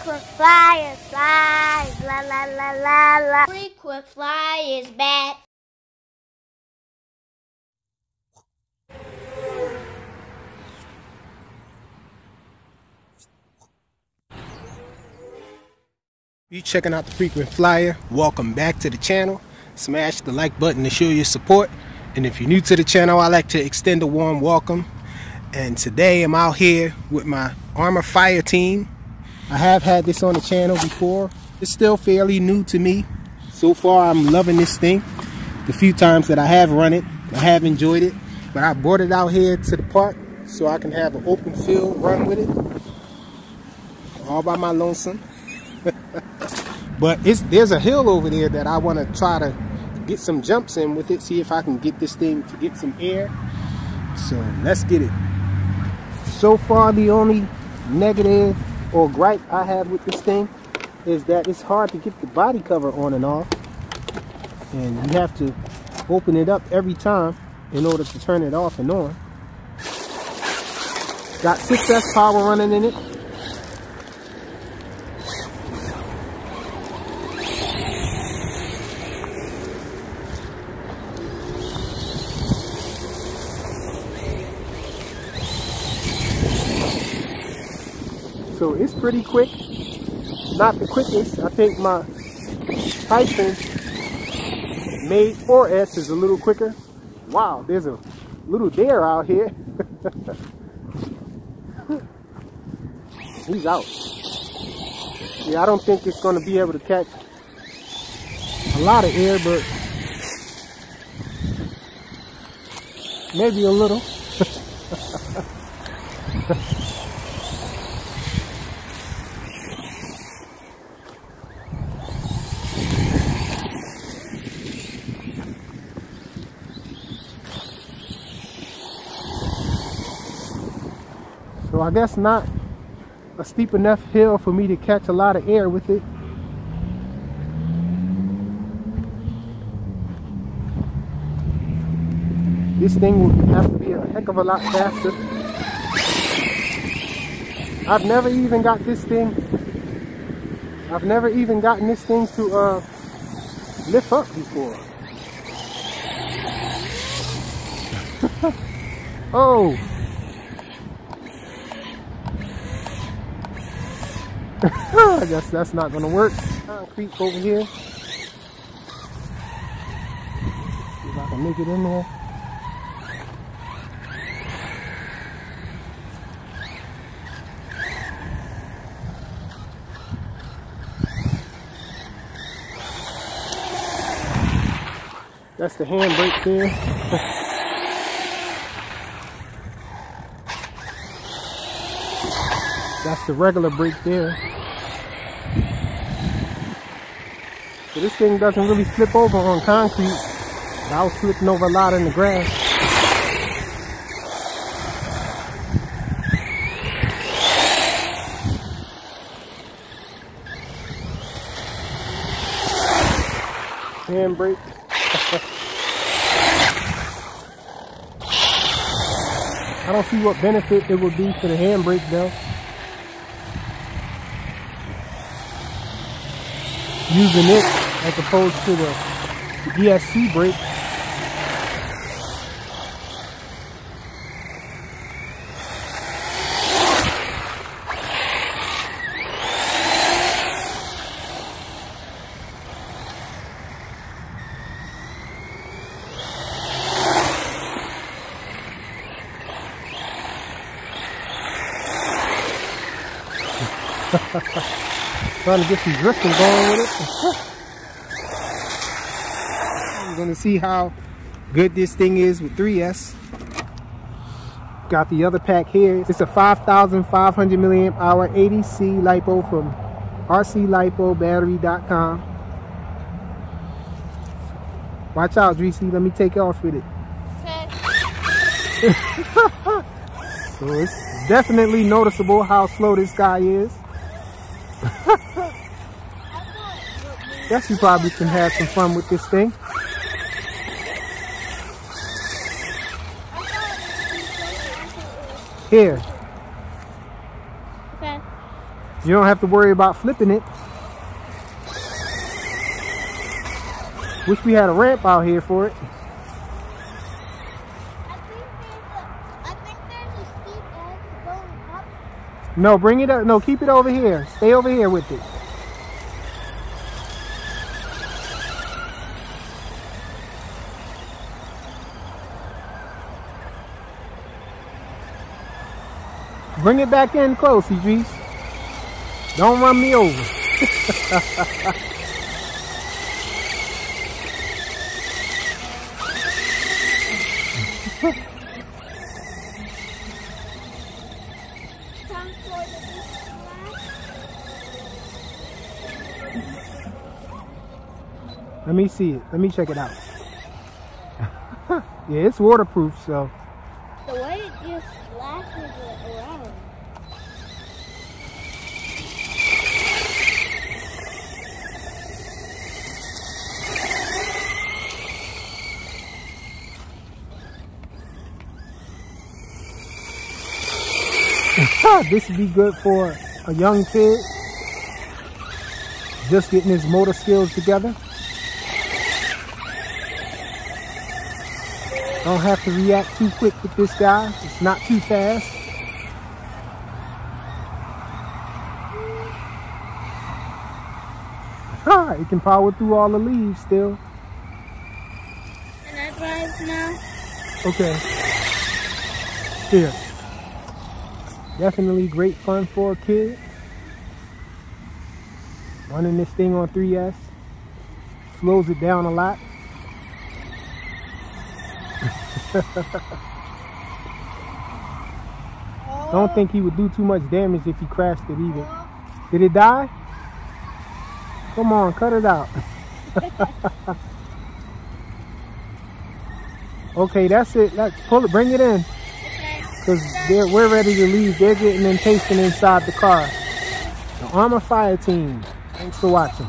Frequent flyer, flies, la la la la la. Frequent flyer is back. You checking out the Frequent Flyer, welcome back to the channel. Smash the like button to show your support, and if you're new to the channel, I'd like to extend a warm welcome. And today I'm out here with my Arrma FireTeam. I have had this on the channel before. It's still fairly new to me. So far I'm loving this thing. The few times that I have run it, I have enjoyed it, but I brought it out here to the park so I can have an open field run with it all by my lonesome. But there's a hill over there that I want to try to get some jumps in with it, see if I can get this thing to get some air. So let's get it. So far the only negative or gripe I have with this thing is that it's hard to get the body cover on and off, and you have to open it up every time in order to turn it off and on. Got 6S power running in it. So it's pretty quick, not the quickest. I think my Tyson made 4S is a little quicker. Wow, there's a little deer out here. He's out. Yeah, I don't think it's going to be able to catch a lot of air, but maybe a little. So I guess not a steep enough hill for me to catch a lot of air with it. This thing will have to be a heck of a lot faster. I've never even gotten this thing to lift up before. Oh! I guess that's not gonna work. Concrete over here. See if I can make it in there. That's the handbrake there. That's the regular brake there. So this thing doesn't really flip over on concrete. I was flipping over a lot in the grass. Handbrake. I don't see what benefit it would be for the handbrake though. Using it as opposed to the DSC brake. Trying to get some drifting going with it. I'm going to see how good this thing is with 3S. Got the other pack here. It's a 5,500 milliamp hour 80C LiPo from rclipobattery.com. Watch out, Dreesy. Let me take off with it. Okay. So it's definitely noticeable how slow this guy is. Guess you probably can have some fun with this thing. Here. Okay. You don't have to worry about flipping it. Wish we had a ramp out here for it. I think there's a steep edge going up. No, bring it up. No, keep it over here. Stay over here with it. Bring it back in close, Idris. Don't run me over. Let me see it. Let me check it out. Yeah, it's waterproof, so. The way it just splashes it around. This would be good for a young kid just getting his motor skills together. Don't have to react too quick with this guy. It's not too fast. It can power through all the leaves still. Can I drive now? Okay. Here. Definitely great fun for a kid. Running this thing on 3S slows it down a lot. Don't think he would do too much damage if he crashed it either. Did it die? Come on, cut it out. Okay, that's it. Let's pull it, bring it in. Because we're ready to leave. They're getting impatient inside the car. The Arrma FireTeam. Thanks for watching.